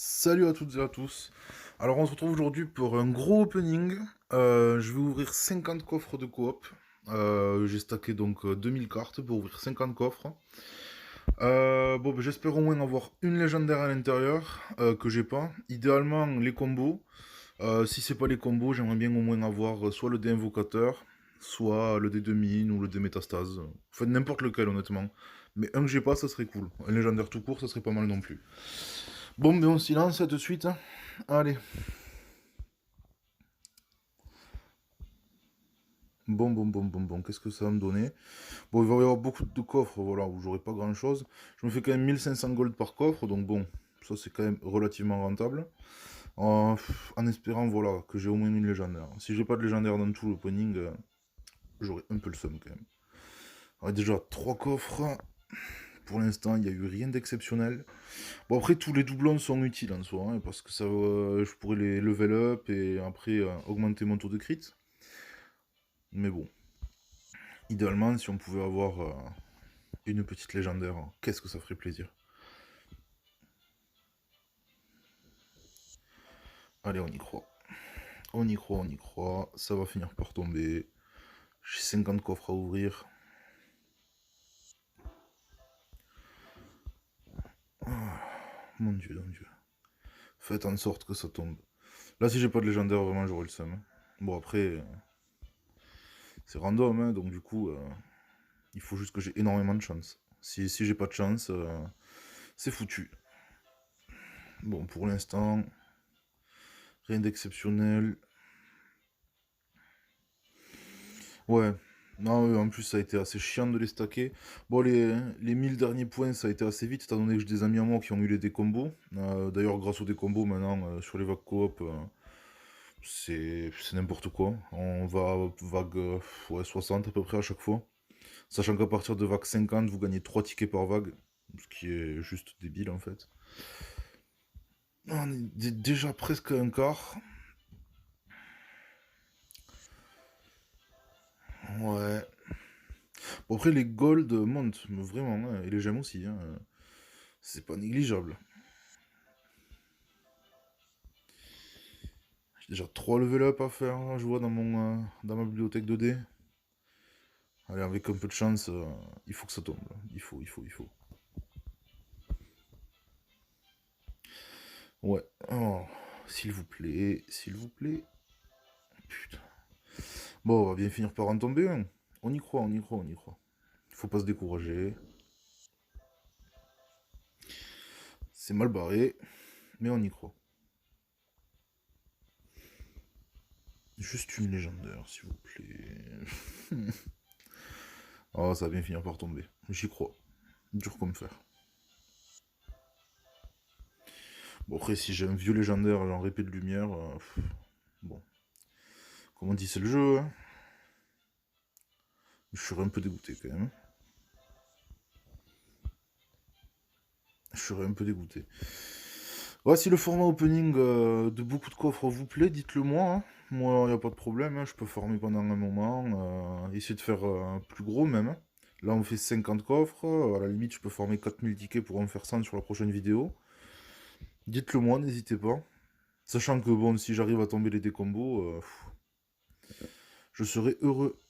Salut à toutes et à tous. Alors on se retrouve aujourd'hui pour un gros opening. Je vais ouvrir 50 coffres de coop. J'ai stacké donc 2000 cartes pour ouvrir 50 coffres. Bon, ben, j'espère au moins avoir une légendaire à l'intérieur que j'ai pas. Idéalement les combos. Si c'est pas les combos, j'aimerais bien au moins avoir soit le dé invocateur, soit le dé de mine ou le dé métastase. Enfin n'importe lequel honnêtement. Mais un que j'ai pas, ça serait cool. Un légendaire tout court, ça serait pas mal non plus. Bon, ben on s'y lance de suite, hein. Allez. Bon. Qu'est-ce que ça va me donner? Bon, il va y avoir beaucoup de coffres, voilà, où j'aurai pas grand-chose. Je me fais quand même 1500 gold par coffre, donc bon, ça c'est quand même relativement rentable. En espérant, voilà, que j'ai au moins une légendaire. Si j'ai pas de légendaire dans tout l'opening, j'aurai un peu le seum quand même. Alors, déjà, 3 coffres. Pour l'instant, il n'y a eu rien d'exceptionnel. Bon, après, tous les doublons sont utiles en soi, hein, parce que ça, je pourrais les level up et après augmenter mon taux de crit. Mais bon, idéalement, si on pouvait avoir une petite légendaire, qu'est-ce que ça ferait plaisir. Allez, on y croit. On y croit. Ça va finir par tomber. J'ai 50 coffres à ouvrir. Mon dieu, mon dieu. Faites en sorte que ça tombe. Là, si j'ai pas de légendaire, vraiment, j'aurai le seum. Bon, après, c'est random, hein, donc du coup, il faut juste que j'ai énormément de chance. Si j'ai pas de chance, c'est foutu. Bon, pour l'instant, rien d'exceptionnel. Ouais. Non, en plus, ça a été assez chiant de les stacker. Bon, les 1000 derniers points, ça a été assez vite, étant donné que j'ai des amis à moi qui ont eu les décombos. D'ailleurs, grâce aux décombos, maintenant, sur les vagues coop, c'est n'importe quoi. On va vague ouais, 60 à peu près à chaque fois. Sachant qu'à partir de vague 50, vous gagnez 3 tickets par vague. Ce qui est juste débile, en fait. On est déjà presque à un quart. Ouais. Bon, après, les golds montent, mais vraiment, hein, et les gemmes aussi, hein. C'est pas négligeable. J'ai déjà 3 level up à faire, là, je vois, dans ma bibliothèque de dés. Allez, avec un peu de chance, il faut que ça tombe. Il faut. Ouais. Oh, s'il vous plaît, s'il vous plaît. Putain. Bon, on va bien finir par en tomber un. On y croit, on y croit, on y croit. Faut pas se décourager. C'est mal barré, mais on y croit. Juste une légendaire, s'il vous plaît. Oh, ça va bien finir par tomber. J'y crois. Dur comme fer. Bon, après, si j'ai un vieux légendaire, genre épée de lumière, bon. Comme on dit, c'est le jeu, hein. Je serais un peu dégoûté quand même. Je serais un peu dégoûté. Ouais, si le format opening de beaucoup de coffres vous plaît, dites-le moi, hein. Moi, y a pas de problème, hein. Je peux farmer pendant un moment, essayer de faire plus gros même, hein. Là, on fait 50 coffres, à la limite, je peux farmer 4000 tickets pour en faire 100 sur la prochaine vidéo. Dites-le moi, n'hésitez pas. Sachant que, bon, si j'arrive à tomber les décombos, je serai heureux,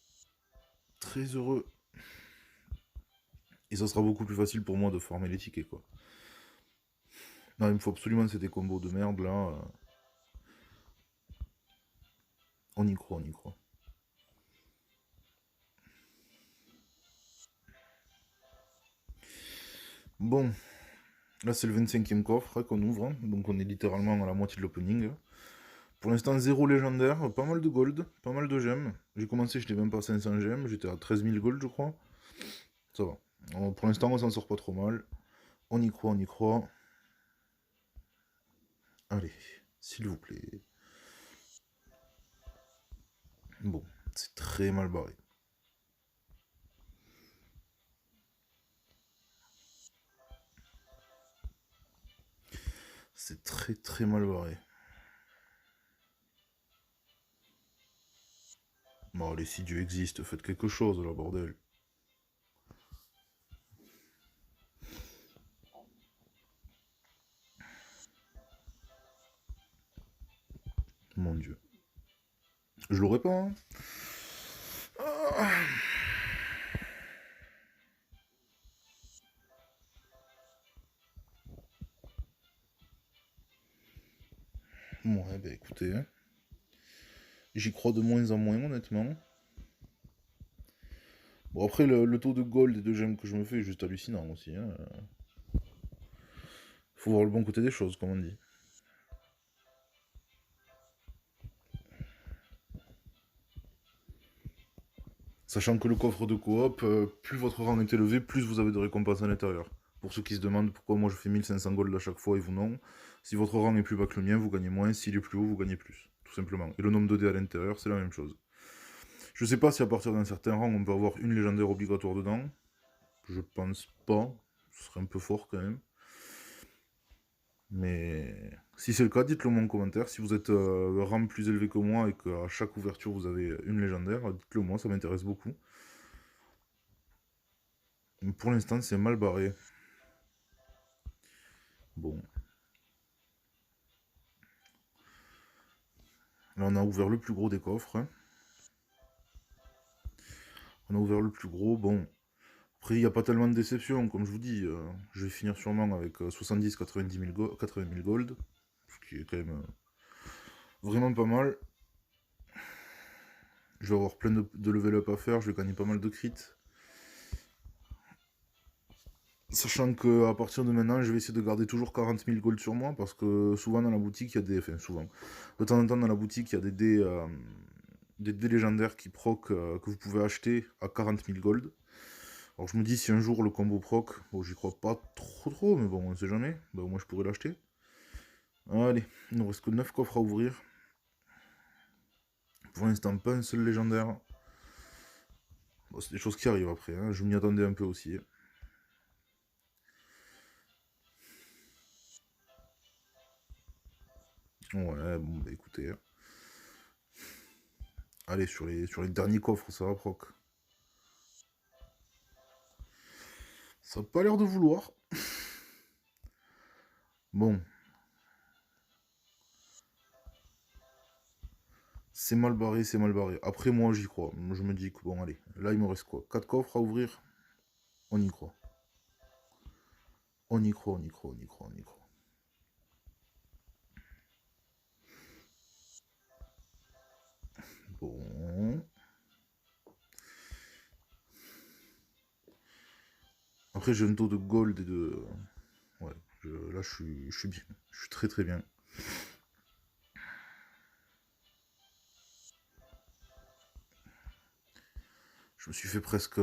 très heureux. Et ça sera beaucoup plus facile pour moi de farmer les tickets, quoi. Non, il me faut absolument ces décombos de merde, là. On y croit, on y croit. Bon, là c'est le 25e coffre hein, qu'on ouvre, hein. Donc on est littéralement à la moitié de l'opening. Pour l'instant, zéro légendaire, pas mal de gold, pas mal de gemmes. J'ai commencé, j'étais même pas à 500 gemmes, j'étais à 13 000 gold, je crois. Ça va. Pour l'instant, on s'en sort pas trop mal. On y croit, on y croit. Allez, s'il vous plaît. Bon, c'est très mal barré. C'est très très mal barré. Bon, allez, si Dieu existe, faites quelque chose là, bordel. Mon dieu. Je l'aurais pas, hein. Ah. Ouais, bah écoutez, hein. J'y crois de moins en moins, honnêtement. Bon, après, le taux de gold et de gemmes que je me fais est juste hallucinant aussi, hein. Faut voir le bon côté des choses, comme on dit. Sachant que le coffre de coop, plus votre rang est élevé, plus vous avez de récompenses à l'intérieur. Pour ceux qui se demandent pourquoi moi je fais 1500 gold à chaque fois et vous non, si votre rang est plus bas que le mien, vous gagnez moins, s'il est plus haut, vous gagnez plus. Tout simplement. Et le nombre de dés à l'intérieur, c'est la même chose. Je sais pas si à partir d'un certain rang, on peut avoir une légendaire obligatoire dedans. Je pense pas. Ce serait un peu fort quand même. Mais si c'est le cas, dites-le moi en commentaire. Si vous êtes rang plus élevé que moi et qu'à chaque ouverture vous avez une légendaire, dites-le moi, ça m'intéresse beaucoup. Pour l'instant, c'est mal barré. Bon. Là, on a ouvert le plus gros des coffres, hein. On a ouvert le plus gros. Bon. Après, il n'y a pas tellement de déception. Comme je vous dis, je vais finir sûrement avec 70-90 000 80 000 gold. Ce qui est quand même vraiment pas mal. Je vais avoir plein de level up à faire. Je vais gagner pas mal de crits. Sachant que à partir de maintenant, je vais essayer de garder toujours 40 000 gold sur moi, parce que souvent dans la boutique, il y a des... Enfin, souvent. De temps en temps, dans la boutique, il y a des dés légendaires qui proc, que vous pouvez acheter à 40 000 gold. Alors je me dis, si un jour le combo proc, bon, j'y crois pas trop, mais bon, on sait jamais, bah, au moins je pourrais l'acheter. Allez, il nous reste que 9 coffres à ouvrir. Pour l'instant, pas un seul légendaire. Bon, c'est des choses qui arrivent après, hein. Je m'y attendais un peu aussi. Ouais, bon, bah écoutez. Allez, sur les derniers coffres, ça va proc. Ça n'a pas l'air de vouloir. Bon. C'est mal barré, c'est mal barré. Après, moi, j'y crois. Je me dis que, bon, allez. Là, il me reste quoi? 4 coffres à ouvrir. On y croit. On y croit, on y croit, on y croit, on y croit. Bon. Après, j'ai un taux de gold et de... Ouais, là, je suis bien. Je suis très très bien. Je me suis fait presque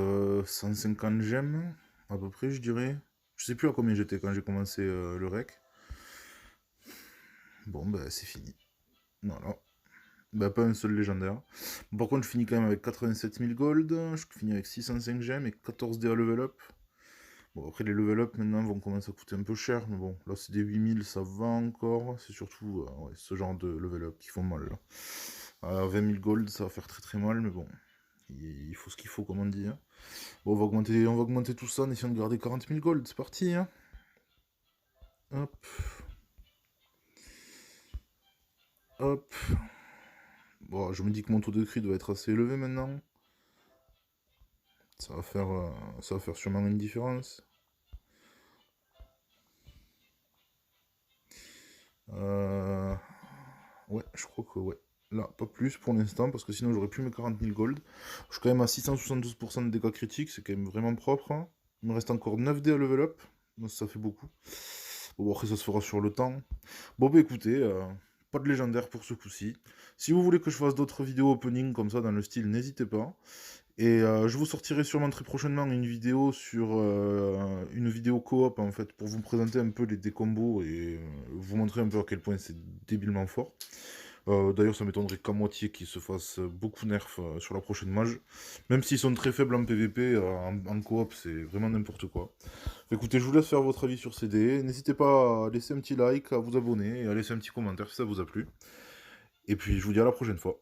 150 gemmes, à peu près, je dirais. Je sais plus à combien j'étais quand j'ai commencé le rec. Bon, bah, c'est fini. Voilà. Bah, pas un seul légendaire. Bon, par contre, je finis quand même avec 87 000 gold. Je finis avec 605 gemmes et 14 dés à level up. Bon, après, les level up maintenant vont commencer à coûter un peu cher. Mais bon, là, c'est des 8000, ça va encore. C'est surtout ouais, ce genre de level up qui font mal. Là. À 20 000 gold, ça va faire très très mal. Mais bon, il faut ce qu'il faut, comme on dit. Hein. Bon, on va augmenter tout ça en essayant de garder 40 000 gold. C'est parti. Hein. Hop. Hop. Bon, je me dis que mon taux de crit doit être assez élevé maintenant. Ça va faire sûrement une différence. Ouais, je crois que ouais. Là, pas plus pour l'instant, parce que sinon j'aurais plus mes 40 000 gold. Je suis quand même à 672% de dégâts critiques, c'est quand même vraiment propre. Hein. Il me reste encore 9 dés à level up, donc ça fait beaucoup. Bon, après ça se fera sur le temps. Bon, bah écoutez, pas de légendaire pour ce coup-ci. Si vous voulez que je fasse d'autres vidéos opening comme ça dans le style, n'hésitez pas. Et je vous sortirai sûrement très prochainement une vidéo sur une vidéo coop en fait pour vous présenter un peu des combos et vous montrer un peu à quel point c'est débilement fort. D'ailleurs, ça m'étonnerait qu'à moitié qu'ils se fassent beaucoup nerf sur la prochaine mage. Même s'ils sont très faibles en PvP, en coop, c'est vraiment n'importe quoi. Écoutez, je vous laisse faire votre avis sur ces dés. N'hésitez pas à laisser un petit like, à vous abonner et à laisser un petit commentaire si ça vous a plu. Et puis, je vous dis à la prochaine fois.